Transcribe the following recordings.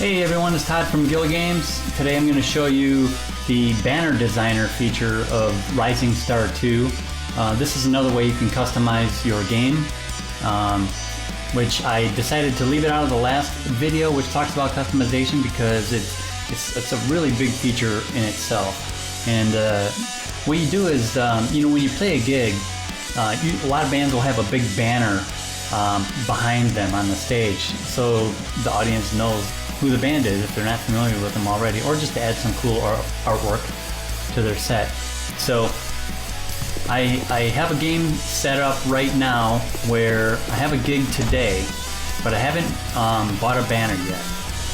Hey everyone, it's Todd from Guild Games. Today I'm going to show you the banner designer feature of Rising Star 2. This is another way you can customize your game, which I decided to leave it out of the last video, which talks about customization, because it's a really big feature in itself. And what you do is, when you play a gig, a lot of bands will have a big banner behind them on the stage, so the audience knows who the band is if they're not familiar with them already, or just to add some cool artwork to their set. So I have a game set up right now where I have a gig today, but I haven't bought a banner yet.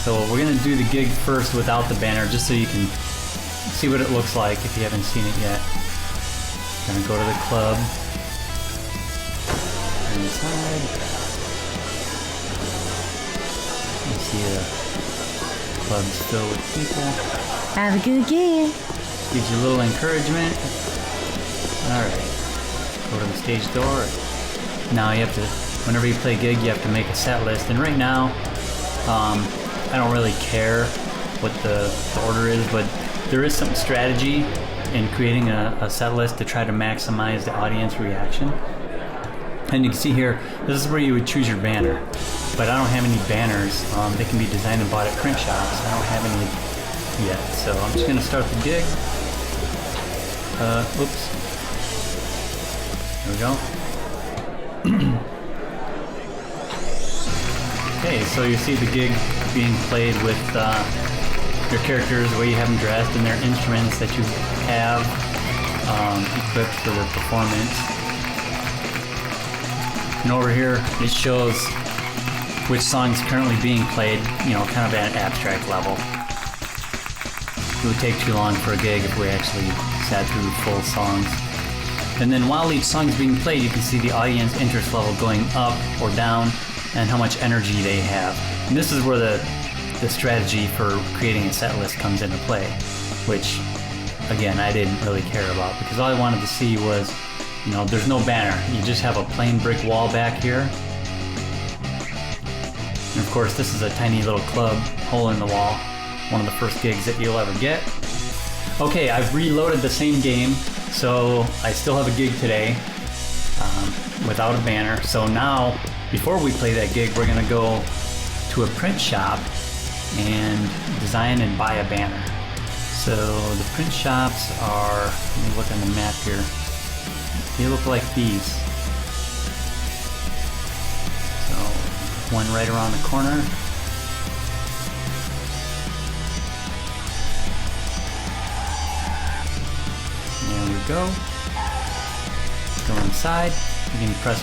So we're gonna do the gig first without the banner, just so you can see what it looks like if you haven't seen it yet. Gonna go to the club. Inside. You see the club's filled with people. Have a good gig. Gives you a little encouragement. Alright. Go to the stage door. Now you have to, whenever you play a gig, you have to make a set list. And right now, I don't really care what the order is, but there is some strategy in creating a set list to try to maximize the audience reaction. And you can see here, this is where you would choose your banner. But I don't have any banners. They can be designed and bought at print shops. I don't have any yet. So I'm just going to start the gig. Oops. There we go. Okay, so you see the gig being played with your characters, the way you have them dressed, and their instruments that you have equipped for their performance. And over here, it shows which song's currently being played, kind of at an abstract level. It would take too long for a gig if we actually sat through full songs. And then while each song is being played, you can see the audience interest level going up or down and how much energy they have. And this is where the strategy for creating a set list comes into play, which, again, I didn't really care about, because all I wanted to see was, there's no banner. You just have a plain brick wall back here. And of course, this is a tiny little club, hole in the wall. One of the first gigs that you'll ever get. Okay, I've reloaded the same game, so I still have a gig today without a banner. So now, before we play that gig, we're gonna go to a print shop and design and buy a banner. So the print shops are, let me look on the map here. They look like these. So, one right around the corner. There we go. Go inside. You can press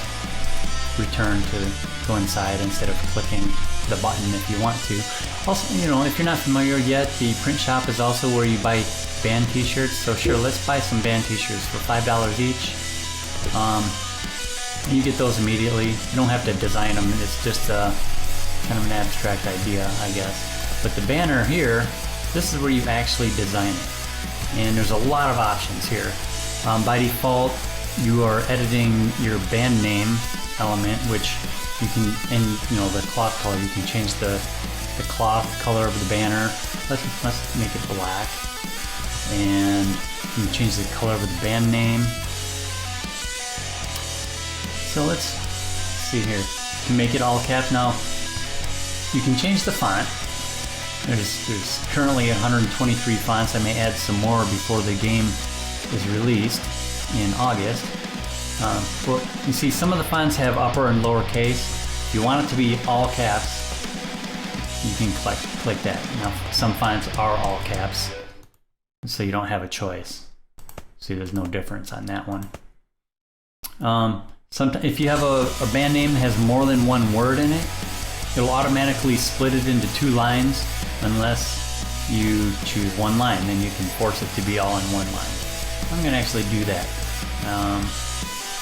return to go inside instead of clicking the button if you want to. Also, if you're not familiar yet, the print shop is also where you buy band t-shirts. So sure, let's buy some band t-shirts for $5 each. And you get those immediately. You don't have to design them. It's just kind of an abstract idea, I guess. But the banner here, this is where you actually design it. And there's a lot of options here. By default, you are editing your band name element, which you can, and the cloth color, you can change the cloth color of the banner. Let's make it black. And you can change the color of the band name. So let's see here. You can make it all caps. Now, you can change the font. There's currently 123 fonts. I may add some more before the game is released in August. But you see, some of the fonts have upper and lower case. If you want it to be all caps, you can click that. Now, some fonts are all caps, so you don't have a choice. See, there's no difference on that one. Sometimes, if you have a band name that has more than one word in it, it'll automatically split it into two lines unless you choose one line. Then you can force it to be all in one line. I'm going to actually do that.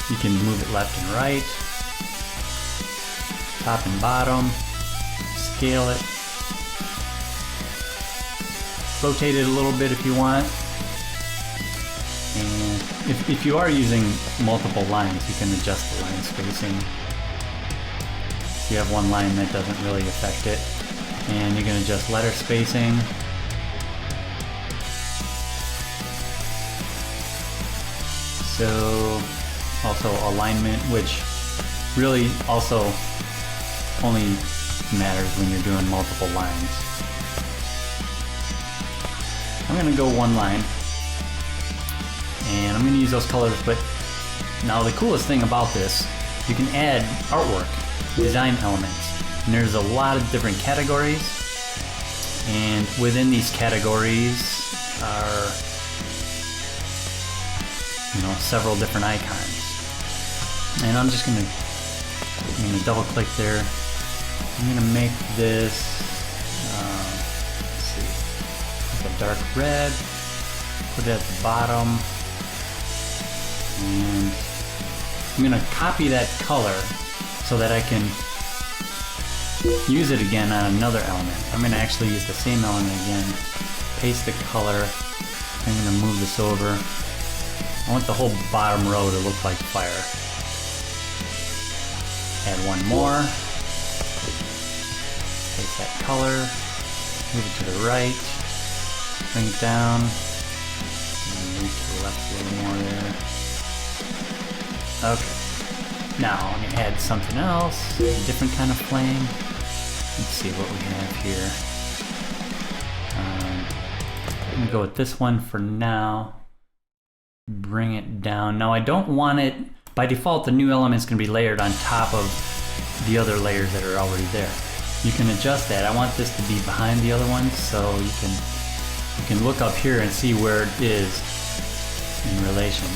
You can move it left and right, top and bottom, scale it, rotate it a little bit if you want. And if you are using multiple lines, you can adjust the line spacing. If you have one line, that doesn't really affect it. And you can adjust letter spacing. So also alignment, which really also only matters when you're doing multiple lines. I'm gonna go one line, and I'm gonna use those colors, but now the coolest thing about this, you can add artwork, design elements, and there's a lot of different categories, and within these categories are, you know, several different icons. And I'm gonna double click there. I'm gonna make this, let's see, like a dark red, put it at the bottom, and I'm gonna copy that color so that I can use it again on another element. I'm gonna actually use the same element again, paste the color. I'm gonna move this over. I want the whole bottom row to look like fire. Add one more. Paste that color. Move it to the right. Bring it down. And move to the left a little more there. Okay. Now I'm gonna add something else. A different kind of flame. Let's see what we have here. I'm gonna go with this one for now. Bring it down. Now I don't want it, by default the new element is going to be layered on top of the other layers that are already there. You can adjust that. I want this to be behind the other ones, so you can look up here and see where it is in relation.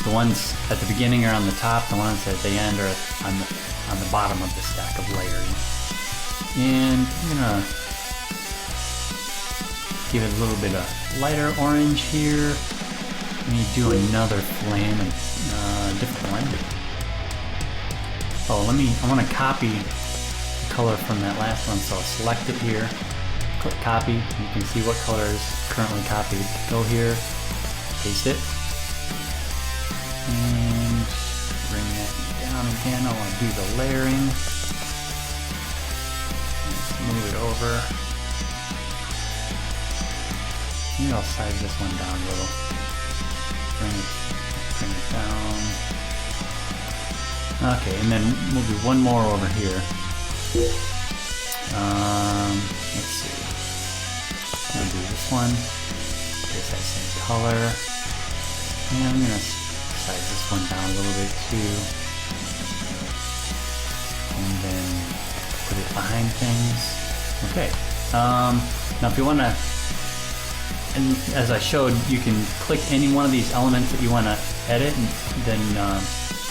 The ones at the beginning are on the top, the ones at the end are on the bottom of the stack of layering. And I'm gonna give it a little bit of lighter orange here. Let me do another flame, a different one. Oh, I want to copy the color from that last one, so I'll select it here, click copy. You can see what color is currently copied. Go here, paste it, and bring that down again. I want to do the layering. Let's move it over. Maybe I'll size this one down a little. Bring it down. Okay, and then we'll do one more over here. Let's see. I'm gonna do this one. Get that same color. And I'm gonna size this one down a little bit too. And then put it behind things. Okay. Now if you wanna, and as I showed, you can click any one of these elements that you want to edit, and then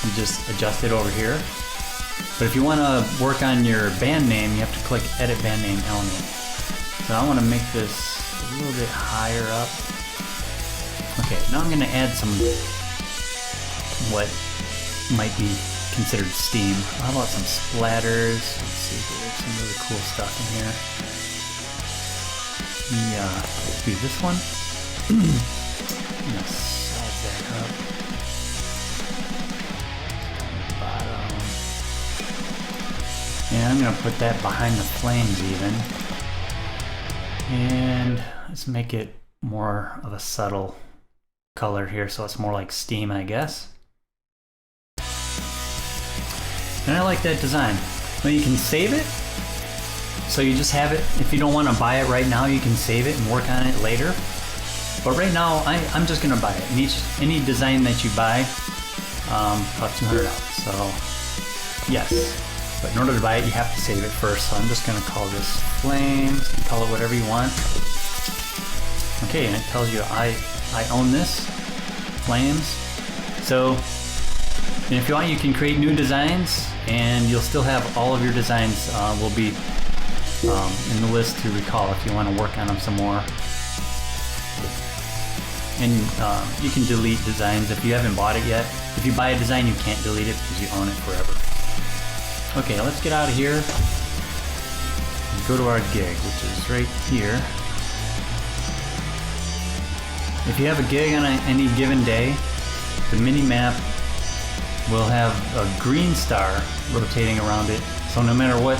you just adjust it over here. But if you want to work on your band name, you have to click Edit Band Name Element. So I want to make this a little bit higher up. Okay, now I'm going to add some what might be considered steam. How about some splatters? Let's see here, some really cool stuff in here. Let's do this one. I'm gonna size that up. Bottom. And I'm gonna put that behind the flames even. And let's make it more of a subtle color here, so it's more like steam, I guess. And I like that design. Now you can save it. So you just have it. If you don't want to buy it right now, you can save it and work on it later. But right now, I'm just going to buy it. And any design that you buy costs $200. So yes, but in order to buy it, you have to save it first. So I'm just going to call this Flames. You can call it whatever you want. Okay, and it tells you I own this, Flames. So, and if you want, you can create new designs, and you'll still have all of your designs will be in the list to recall if you want to work on them some more. And you can delete designs if you haven't bought it yet. If you buy a design, you can't delete it because you own it forever. Okay, let's get out of here and go to our gig, which is right here. If you have a gig on any given day, the mini map will have a green star rotating around it. So no matter what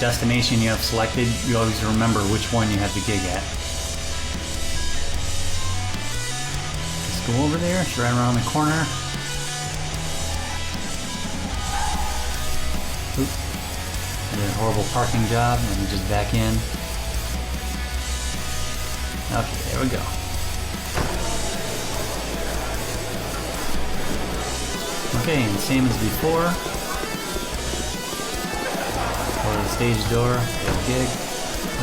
destination you have selected, you always remember which one you have the gig at. Let's go over there. It's right around the corner. Oop. I did a horrible parking job. Let me just back in. Okay, there we go. Okay, and same as before. Go to the stage door, get a gig.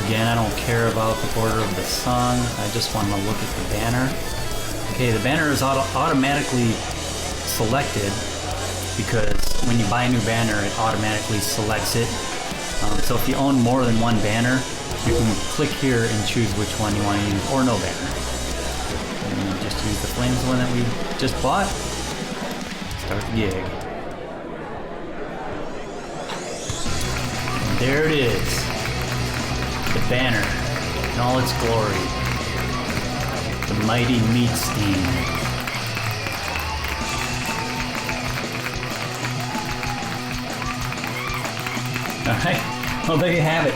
Again, I don't care about the order of the song. I just want to look at the banner. Okay, the banner is automatically selected because when you buy a new banner, it automatically selects it. So if you own more than one banner, you can click here and choose which one you want to use, or no banner. And just use the Flames one that we just bought. Start the gig. And there it is. The banner in all its glory. The mighty meat steam. Alright, well there you have it.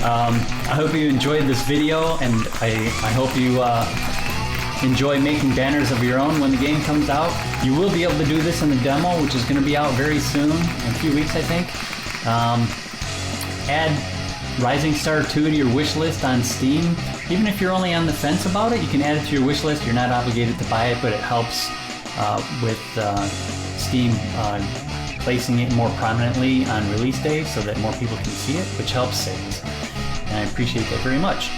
I hope you enjoyed this video, and I hope you enjoy making banners of your own when the game comes out. You will be able to do this in the demo, which is going to be out very soon, in a few weeks I think. Add Rising Star 2 to your wish list on Steam. Even if you're only on the fence about it, you can add it to your wish list. You're not obligated to buy it, but it helps with Steam placing it more prominently on release day so that more people can see it, which helps sales. And I appreciate that very much.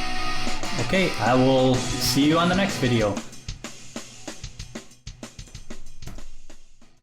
Okay, I will see you on the next video.